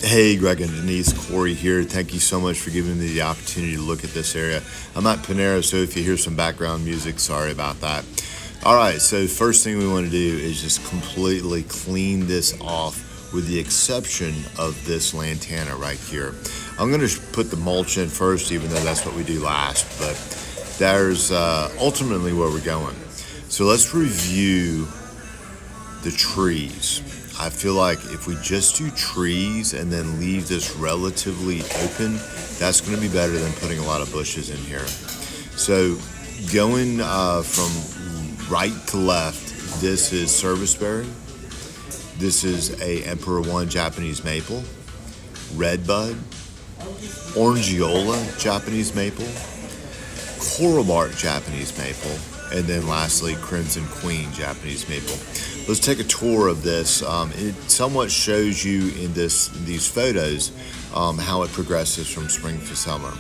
Hey, Greg and Denise, Corey here. Thank you so much for giving me the opportunity to look at this area. I'm at Panera, so if you hear some background music, sorry about that. All right, so first thing we want to do is just completely clean this off with the exception of this lantana right here. I'm going to put the mulch in first, even though that's what we do last, but there's ultimately where we're going. So let's review the trees. I feel like if we just do trees and then leave this relatively open, that's going to be better than putting a lot of bushes in here. So going from right to left, this is serviceberry. This is a Emperor One Japanese maple, redbud, orangeola Japanese maple, coral bark Japanese maple, and then lastly, Crimson Queen Japanese maple. Let's take a tour of this. It somewhat shows you in these photos how it progresses from spring to summer.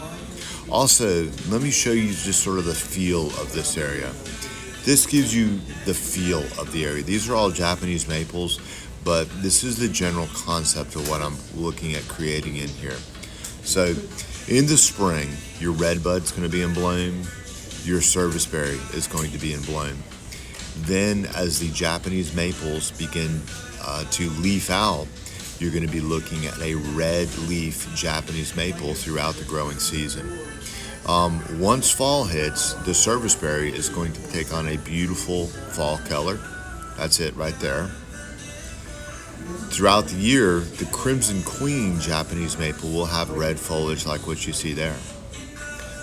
Also, let me show you just sort of the feel of this area. This gives you the feel of the area. These are all Japanese maples, but this is the general concept of what I'm looking at creating in here. So in the spring, your redbud's going to be in bloom. Your serviceberry is going to be in bloom. Then as the Japanese maples begin to leaf out, you're going to be looking at a red leaf Japanese maple throughout the growing season. Once fall hits, the serviceberry is going to take on a beautiful fall color. That's it right there. Throughout the year, the Crimson Queen Japanese maple will have red foliage like what you see there.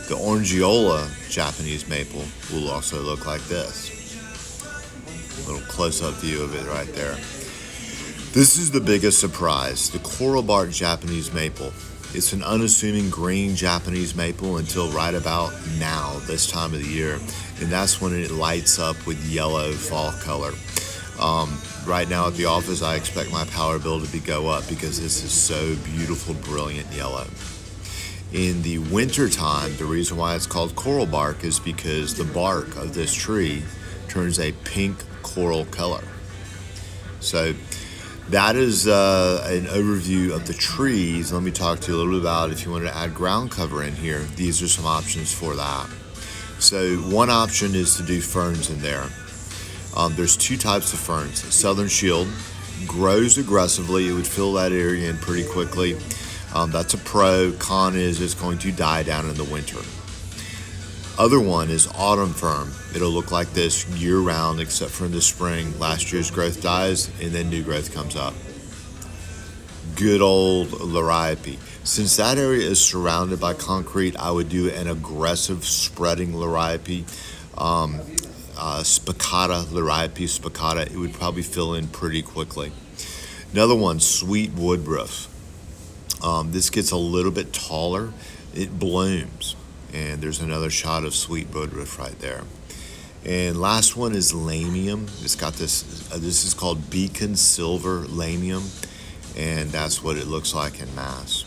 The Orangeola Japanese maple will also look like this. A little close-up view of it right there. This is the biggest surprise, the coral bark Japanese maple. It's an unassuming green Japanese maple until right about now, this time of the year, and that's when it lights up with yellow fall color. Right now at the office, I expect my power bill to go up because this is so beautiful, brilliant yellow. In the winter time, the reason why it's called coral bark is because the bark of this tree turns a pink coral color. So that is an overview of the trees. Let me talk to you a little bit about if you want to add ground cover in here. These are some options for that. So one option is to do ferns in there. There's two types of ferns. Southern Shield grows aggressively. It would fill that area in pretty quickly. That's a pro. Con is it's going to die down in the winter. Other one is autumn fern. It'll look like this year round except for in the spring. Last year's growth dies and then new growth comes up. Good old liriope. Since that area is surrounded by concrete, I would do an aggressive spreading liriope. Spicata, liriope spicata. It would probably fill in pretty quickly. Another one, sweet woodruff. This gets a little bit taller. It blooms. And there's another shot of sweet woodruff right there. And last one is lamium. It's got this, this is called Beacon Silver Lamium. And that's what it looks like in mass.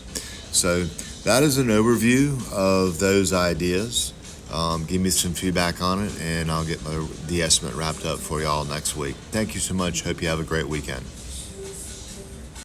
So that is an overview of those ideas. Give me some feedback on it and I'll get the estimate wrapped up for y'all next week. Thank you so much. Hope you have a great weekend.